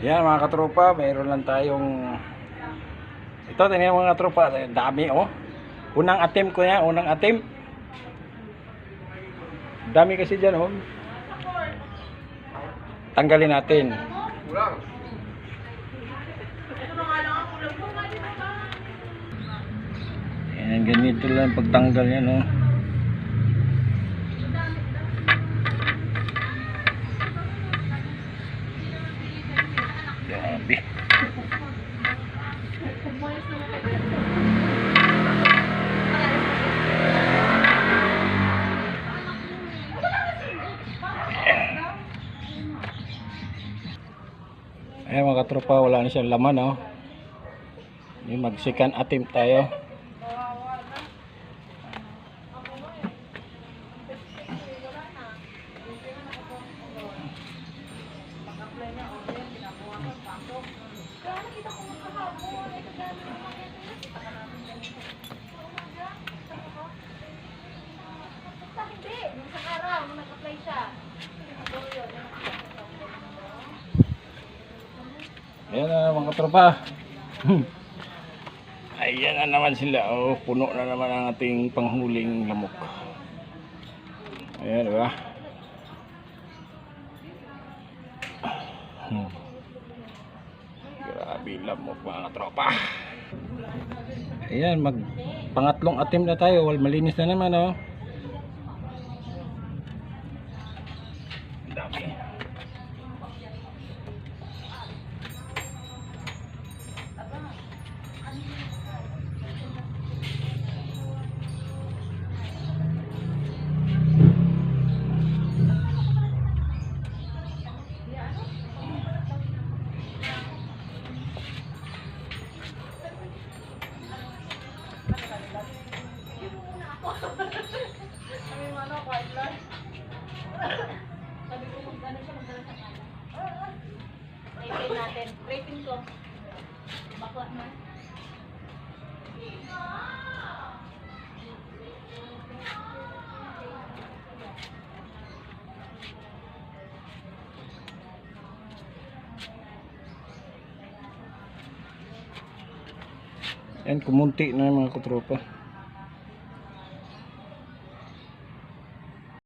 Yan mga katropa, mayroon lang tayong ito, tingnan mga katropa, dami oh. Unang attempt ko yan, unang attempt. Dami kasi dyan oh. Tanggalin natin. Yan, ganito lang pagtanggal yan oh. Grabe. Ayan mga katropa, wala na siyang laman oh. Mag second attempt tayo. Ayan na mga katropa. Ayan na naman sila oh, puno na naman ang ating panghuling lamok. Ayan diba? Grabe lamok mga katropa. Ayan, mag pangatlong attempt na tayo. Malinis na naman oh. Dami. Rating ko. Bakla na. Yan, kumunti na mga katropa.